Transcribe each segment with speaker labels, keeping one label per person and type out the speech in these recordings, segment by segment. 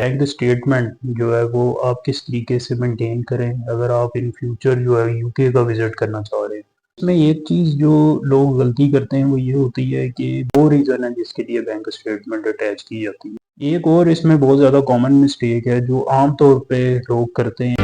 Speaker 1: Bank statement जो है वो आप किस तरीके से मेंटेन करें अगर आप इन फ्यूचर जो है यूके का विज़िट करना चाह रहे हैं। इसमें एक चीज़ जो लोग गलती करते हैं वो ये होती है कि 2 रीज़न है जिसके लिए बैंक स्टेटमेंट अटैच की जाती है। एक और इसमें बहुत ज़्यादा कॉमन मिस्टेक है जो आम तौर पे लोग करते हैं।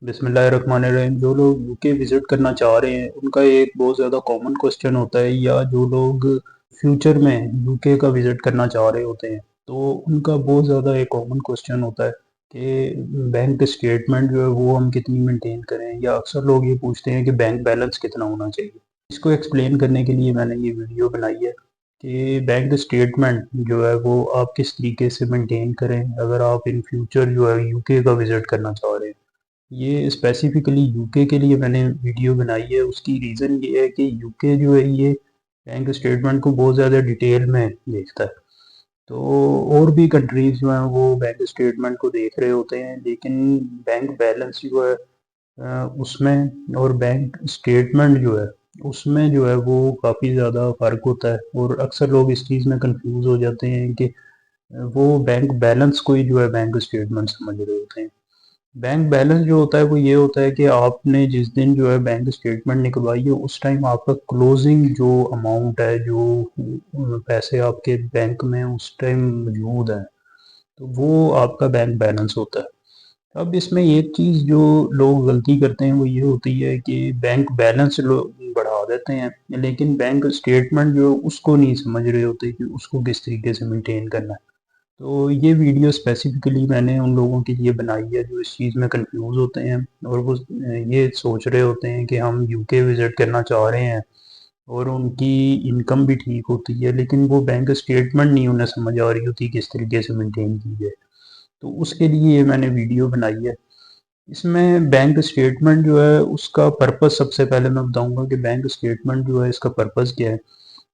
Speaker 1: बिस्मिल्लाहिर्रहमानिर्रहीम। जो लोग यूके विज़िट करना चाह रहे हैं उनका एक बहुत ज़्यादा कॉमन क्वेश्चन होता है, या जो लोग फ्यूचर में यूके का विज़िट करना चाह रहे होते हैं तो उनका बहुत ज़्यादा एक कॉमन क्वेश्चन होता है कि बैंक स्टेटमेंट जो है वो हम कितनी मेंटेन करें, या अक्सर लोग ये पूछते हैं कि बैंक बैलेंस कितना होना चाहिए। इसको एक्सप्लेन करने के लिए मैंने ये वीडियो बनाई है कि बैंक स्टेटमेंट जो है वो आप किस तरीके से मेंटेन करें अगर आप इन फ्यूचर जो है यूके का विज़िट करना चाह रहे हैं। ये स्पेसिफिकली यूके के लिए मैंने वीडियो बनाई है। उसकी रीज़न ये है कि यूके जो है ये बैंक स्टेटमेंट को बहुत ज़्यादा डिटेल में देखता है। तो और भी कंट्रीज़ जो हैं वो बैंक स्टेटमेंट को देख रहे होते हैं, लेकिन बैंक बैलेंस जो है उसमें और बैंक स्टेटमेंट जो है उसमें जो है वो काफ़ी ज़्यादा फ़र्क होता है, और अक्सर लोग इस चीज़ में कन्फ्यूज़ हो जाते हैं कि वो बैंक बैलेंस को ही जो है बैंक स्टेटमेंट समझ रहे होते हैं। बैंक बैलेंस जो होता है वो ये होता है कि आपने जिस दिन जो है बैंक स्टेटमेंट निकलवाई है उस टाइम आपका क्लोजिंग जो अमाउंट है, जो पैसे आपके बैंक में उस टाइम मौजूद है, तो वो आपका बैंक बैलेंस होता है। अब इसमें एक चीज़ जो लोग गलती करते हैं वो ये होती है कि बैंक बैलेंस लोग बढ़ा देते हैं, लेकिन बैंक स्टेटमेंट जो उसको नहीं समझ रहे होते कि उसको किस तरीके से मेंटेन करना है। तो ये वीडियो स्पेसिफिकली मैंने उन लोगों के लिए बनाई है जो इस चीज़ में कंफ्यूज होते हैं, और वो ये सोच रहे होते हैं कि हम यूके विज़िट करना चाह रहे हैं और उनकी इनकम भी ठीक होती है, लेकिन वो बैंक स्टेटमेंट नहीं उन्हें समझ आ रही होती किस तरीके से मेंटेन की जाए। तो उसके लिए ये मैंने वीडियो बनाई है। इसमें बैंक स्टेटमेंट जो है उसका पर्पस सबसे पहले मैं बताऊंगा कि बैंक स्टेटमेंट जो है इसका पर्पस क्या है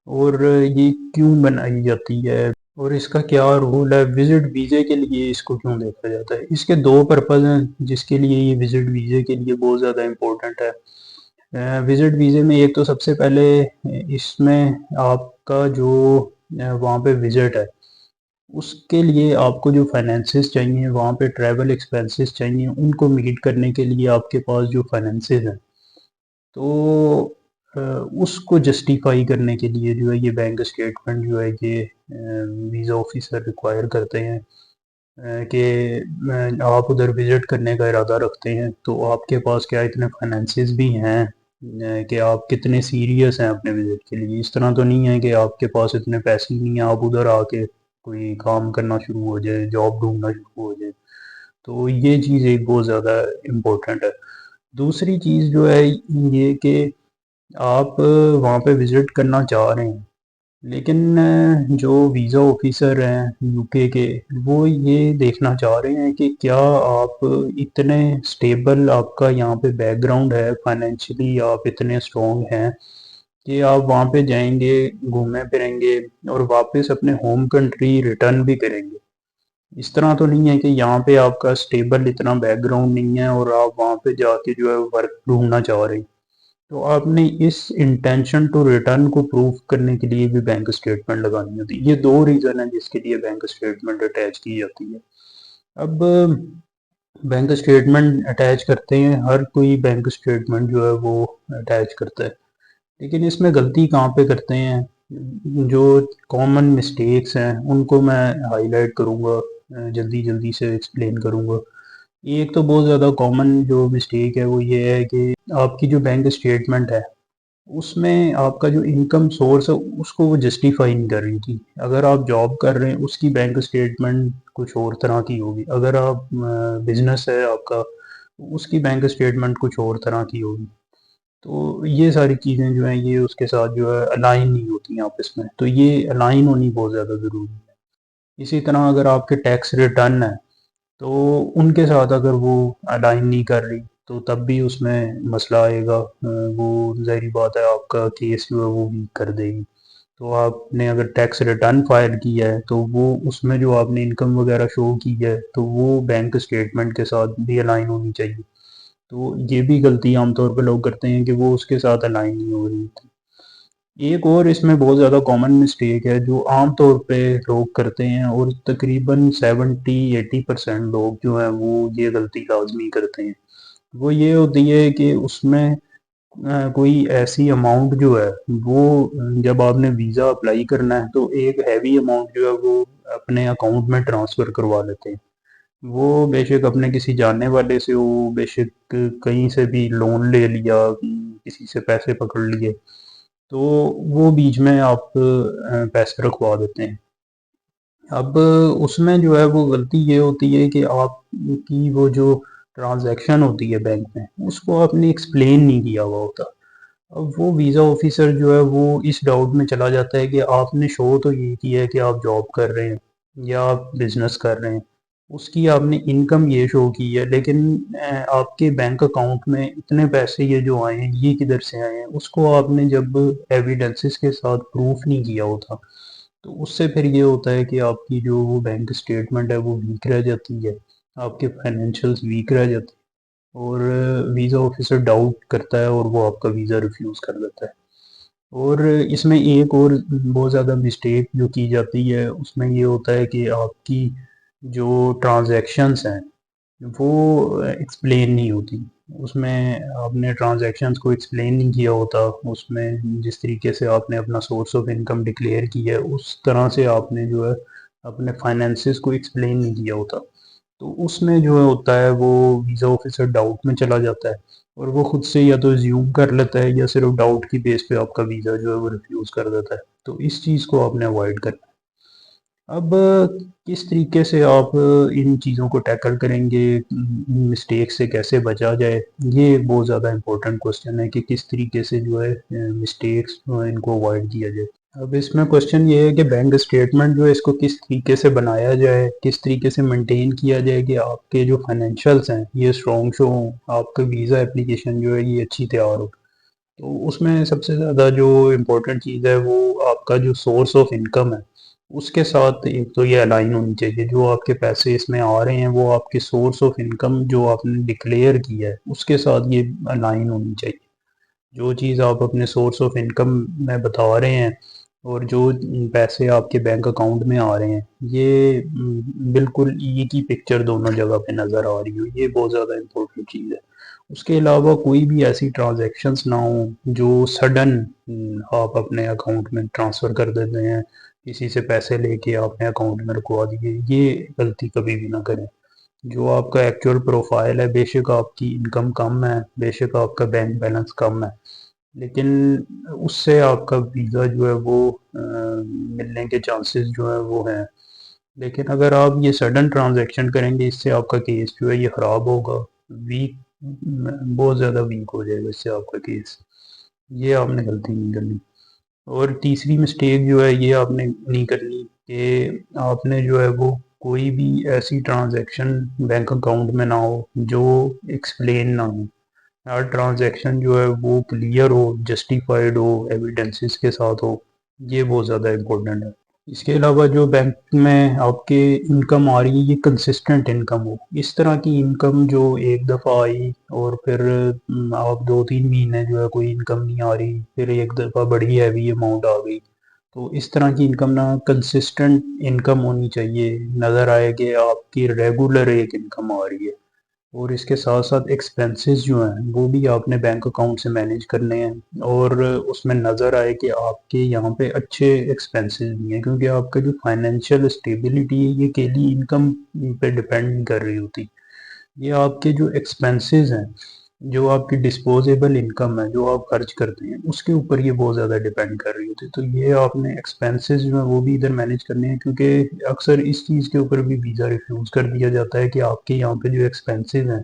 Speaker 1: और ये क्यों बनाई जाती है, और इसका क्या रोल है, विजिट वीज़े के लिए इसको क्यों देखा जाता है। इसके दो पर्पस हैं जिसके लिए ये विजिट वीज़े के लिए बहुत ज़्यादा इम्पोर्टेंट है। विजिट वीज़े में एक तो सबसे पहले इसमें आपका जो वहाँ पे विजिट है उसके लिए आपको जो फाइनेंसेस चाहिए, वहाँ पे ट्रैवल एक्सपेंसेस चाहिए, उनको मीट करने के लिए आपके पास जो फाइनेंसेस हैं, तो अ, उसको जस्टिफाई करने के लिए जो है ये बैंक स्टेटमेंट जो है ये वीज़ा ऑफिसर रिक्वायर करते हैं कि आप उधर विज़िट करने का इरादा रखते हैं तो आपके पास क्या इतने फाइनेंसेस भी हैं कि आप कितने सीरियस हैं अपने विज़िट के लिए। इस तरह तो नहीं है कि आपके पास इतने पैसे ही नहीं है, आप उधर आके कोई काम करना शुरू हो जाए, जॉब ढूँढना शुरू हो जाए। तो ये चीज़ एक बहुत ज़्यादा इम्पोर्टेंट है। दूसरी चीज़ जो है ये कि आप वहाँ पे विज़िट करना चाह रहे हैं, लेकिन जो वीज़ा ऑफिसर हैं यूके के, वो ये देखना चाह रहे हैं कि क्या आप इतने स्टेबल, आपका यहाँ पे बैकग्राउंड है, फाइनेंशियली आप इतने स्ट्रॉन्ग हैं कि आप वहाँ पे जाएंगे, घूमें फिरेंगे और वापस अपने होम कंट्री रिटर्न भी करेंगे। इस तरह तो नहीं है कि यहाँ पे आपका स्टेबल इतना बैकग्राउंड नहीं है और आप वहाँ पे जाके जो है वर्क ढूंढना चाह रहे हैं। तो आपने इस इंटेंशन टू रिटर्न को प्रूव करने के लिए भी बैंक स्टेटमेंट लगानी होती है। ये दो रीज़न है जिसके लिए बैंक स्टेटमेंट अटैच की जाती है। अब बैंक स्टेटमेंट अटैच करते हैं, हर कोई बैंक स्टेटमेंट जो है वो अटैच करता है, लेकिन इसमें गलती कहाँ पे करते हैं, जो कॉमन मिस्टेक्स हैं उनको मैं हाईलाइट करूँगा, जल्दी जल्दी से एक्सप्लेन करूँगा। एक तो बहुत ज़्यादा कॉमन जो मिस्टेक है वो ये है कि आपकी जो बैंक स्टेटमेंट है उसमें आपका जो इनकम सोर्स है उसको वो जस्टिफाई नहीं कर रही थी। अगर आप जॉब कर रहे हैं उसकी बैंक स्टेटमेंट कुछ और तरह की होगी, अगर आप बिजनेस है आपका उसकी बैंक स्टेटमेंट कुछ और तरह की होगी। तो ये सारी चीज़ें जो हैं ये उसके साथ जो है अलाइन नहीं होती हैं आपस में, तो ये अलाइन होनी बहुत ज़्यादा ज़रूरी है। इसी तरह अगर आपके टैक्स रिटर्न है तो उनके साथ अगर वो अलाइन नहीं कर रही तो तब भी उसमें मसला आएगा। वो ज़ाहिर बात है आपका केस जो है वो वीक कर देगी। तो आपने अगर टैक्स रिटर्न फाइल किया है तो वो उसमें जो आपने इनकम वगैरह शो की है तो वो बैंक स्टेटमेंट के साथ भी अलाइन होनी चाहिए। तो ये भी गलती आमतौर पे लोग करते हैं कि वो उसके साथ अलाइन नहीं हो रही थी। एक और इसमें बहुत ज़्यादा कॉमन मिस्टेक है जो आम तौर पे लोग करते हैं, और तकरीबन 70-80% लोग जो हैं वो ये गलती लाजमी करते हैं। वो ये होती है कि उसमें कोई ऐसी अमाउंट जो है वो, जब आपने वीज़ा अप्लाई करना है तो एक हैवी अमाउंट जो है वो अपने अकाउंट में ट्रांसफ़र करवा लेते हैं। वो बेशक अपने किसी जानने वाले से हो, बेशक कहीं से भी लोन ले लिया, किसी से पैसे पकड़ लिए, तो वो बीच में आप पैसे रखवा देते हैं। अब उसमें जो है वो गलती ये होती है कि आपकी वो जो ट्रांज़ैक्शन होती है बैंक में, उसको आपने एक्सप्लेन नहीं किया हुआ होता। अब वो वीज़ा ऑफ़िसर जो है वो इस डाउट में चला जाता है कि आपने शो तो ये किया है कि आप जॉब कर रहे हैं या आप बिज़नेस कर रहे हैं। उसकी आपने इनकम ये शो की है, लेकिन आपके बैंक अकाउंट में इतने पैसे ये जो आए हैं, ये किधर से आए हैं? उसको आपने जब एविडेंसेस के साथ प्रूफ़ नहीं किया होता, तो उससे फिर ये होता है कि आपकी जो वो बैंक स्टेटमेंट है वो वीक रह जाती है, आपके फाइनेंशियल्स वीक रह जाते हैं, और वीज़ा ऑफ़िसर डाउट करता है और वो आपका वीज़ा रिफ्यूज़ कर देता है। और इसमें एक और बहुत ज़्यादा मिस्टेक जो की जाती है, उसमें ये होता है कि आपकी जो ट्रांज़ैक्शंस हैं, वो एक्सप्लेन नहीं होती। उसमें आपने ट्रांज़ैक्शंस को एक्सप्लेन नहीं किया होता, उसमें जिस तरीके से आपने अपना सोर्स ऑफ इनकम डिक्लेयर किया है, उस तरह से आपने जो है अपने फाइनेंसेस को एक्सप्लेन नहीं किया होता। तो उसमें जो है होता है वो वीज़ा ऑफ़िसर डाउट में चला जाता है, और वो खुद से या तो अज़्यूम कर लेता है या सिर्फ़ डाउट की बेस पे आपका वीज़ा जो है वो रिफ्यूज़ कर देता है। तो इस चीज़ को आपने अवॉइड करना है। अब किस तरीके से आप इन चीज़ों को टैकल करेंगे, इन मिस्टेक से कैसे बचा जाए? ये एक बहुत ज़्यादा इम्पोर्टेंट क्वेश्चन है कि किस तरीके से जो है मिस्टेक्स जो हैं इनको अवॉइड किया जाए। अब इसमें क्वेश्चन ये है कि बैंक स्टेटमेंट जो है इसको किस तरीके से बनाया जाए, किस तरीके से मेंटेन किया जाए कि आपके जो फाइनेंशियल्स हैं ये स्ट्रॉन्ग शो हों, आपका वीज़ा एप्लीकेशन जो है ये अच्छी तैयार हो। तो उसमें सबसे ज़्यादा जो इम्पोर्टेंट चीज़ है वो आपका जो सोर्स ऑफ इनकम है, उसके साथ एक तो ये अलाइन होनी चाहिए। जो आपके पैसे इसमें आ रहे हैं वो आपके सोर्स ऑफ इनकम जो आपने डिक्लेयर किया है उसके साथ ये अलाइन होनी चाहिए। जो चीज़ आप अपने सोर्स ऑफ इनकम में बता रहे हैं और जो पैसे आपके बैंक अकाउंट में आ रहे हैं, ये बिल्कुल एक ही पिक्चर दोनों जगह पे नज़र आ रही हो, ये बहुत ज़्यादा इम्पोर्टेंट चीज़ है। उसके अलावा कोई भी ऐसी ट्रांज़ैक्शंस ना हो जो सडन आप अपने अकाउंट में ट्रांसफ़र कर देते हैं, किसी से पैसे लेके आपने अकाउंट में रुकवा दिए, ये गलती कभी भी ना करें। जो आपका एक्चुअल प्रोफाइल है, बेशक आपकी इनकम कम है, बेशक आपका बैंक बैलेंस कम है, लेकिन उससे आपका वीज़ा जो है वो मिलने के चांसेस जो है वो हैं। लेकिन अगर आप ये सडन ट्रांजैक्शन करेंगे, इससे आपका केस जो है ये ख़राब होगा, वीक, बहुत ज़्यादा वीक हो जाएगा इससे आपका केस। ये आपने गलती नहीं करनी। और तीसरी मिस्टेक जो है ये आपने नहीं करनी कि आपने जो है वो कोई भी ऐसी ट्रांजैक्शन बैंक अकाउंट में ना हो जो एक्सप्लेन ना हो। हर ट्रांजैक्शन जो है वो क्लियर हो, जस्टिफाइड हो, एविडेंसेस के साथ हो। ये बहुत ज़्यादा इम्पोर्टेंट है। इसके अलावा जो बैंक में आपके इनकम आ रही है ये कंसिस्टेंट इनकम हो। इस तरह की इनकम जो एक दफ़ा आई और फिर आप 2-3 महीने जो है कोई इनकम नहीं आ रही, फिर एक दफ़ा बड़ी हैवी अमाउंट आ गई। तो इस तरह की इनकम ना, कंसिस्टेंट इनकम होनी चाहिए, नज़र आए कि आपकी रेगुलर एक इनकम आ रही है। और इसके साथ-साथ एक्सपेंसेस जो हैं, वो भी आपने बैंक अकाउंट से मैनेज करने हैं, और उसमें नज़र आए कि आपके यहाँ पे अच्छे एक्सपेंसेस भी हैं, क्योंकि आपका जो फाइनेंशियल स्टेबिलिटी है, ये अकेली इनकम पे डिपेंड नहीं कर रही होती। ये आपके जो एक्सपेंसेस हैं, जो आपकी डिस्पोजेबल इनकम है, जो आप खर्च करते हैं, उसके ऊपर ये बहुत ज़्यादा डिपेंड कर रही होती है। तो ये आपने एक्सपेंसेस जो हैं, वो भी इधर मैनेज करने हैं, क्योंकि अक्सर इस चीज़ के ऊपर भी वीज़ा रिफ्यूज़ कर दिया जाता है कि आपके यहाँ पे जो एक्सपेंसेस हैं,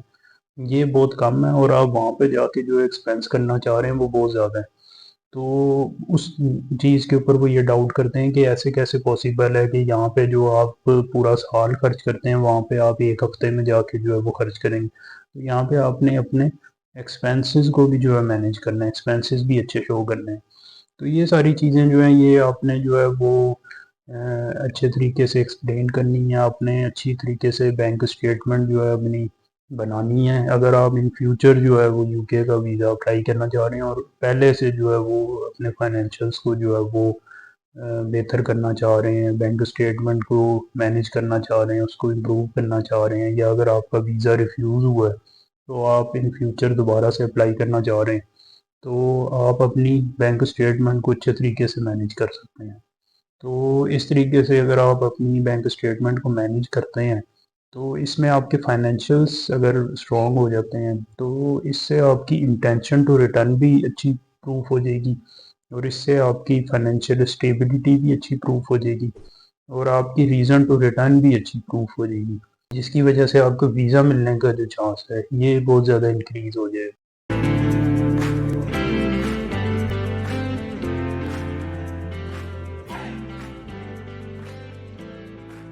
Speaker 1: ये बहुत कम है और आप वहाँ पे जाके जो एक्सपेंस करना चाह रहे हैं, वो बहुत ज़्यादा है। तो उस चीज़ के ऊपर वो ये डाउट करते हैं कि ऐसे कैसे पॉसिबल है कि यहाँ पे जो आप पूरा साल खर्च करते हैं, वहाँ पे आप 1 हफ्ते में जाके जो है वो खर्च करेंगे। तो यहाँ पे आपने अपने एक्सपेंसेस को भी जो है मैनेज करना है, एक्सपेंसेस भी अच्छे शो करने हैं। तो ये सारी चीज़ें जो हैं ये आपने जो है वो अच्छे तरीके से एक्सप्लेन करनी है, आपने अच्छी तरीके से बैंक स्टेटमेंट जो है अपनी बनानी है अगर आप इन फ्यूचर जो है वो यूके का वीज़ा अप्लाई करना चाह रहे हैं और पहले से जो है वो अपने फाइनेंशियल्स को जो है वो बेहतर करना चाह रहे हैं, बैंक स्टेटमेंट को मैनेज करना चाह रहे हैं, उसको इम्प्रूव करना चाह रहे हैं, या अगर आपका वीज़ा रिफ्यूज़ हुआ है तो आप इन फ्यूचर दोबारा से अप्लाई करना चाह रहे हैं, तो आप अपनी बैंक स्टेटमेंट को अच्छे तरीके से मैनेज कर सकते हैं। तो इस तरीके से अगर आप अपनी बैंक स्टेटमेंट को मैनेज करते हैं, तो इसमें आपके फाइनेंशियल्स अगर स्ट्रॉन्ग हो जाते हैं, तो इससे आपकी इंटेंशन टू रिटर्न भी अच्छी प्रूफ हो जाएगी और इससे आपकी फाइनेंशियल स्टेबिलिटी भी अच्छी प्रूफ हो जाएगी और आपकी रीज़न टू रिटर्न भी अच्छी प्रूफ हो जाएगी, जिसकी वजह से आपको वीज़ा मिलने का जो चांस है, ये बहुत ज़्यादा इंक्रीज़ हो जाएगा।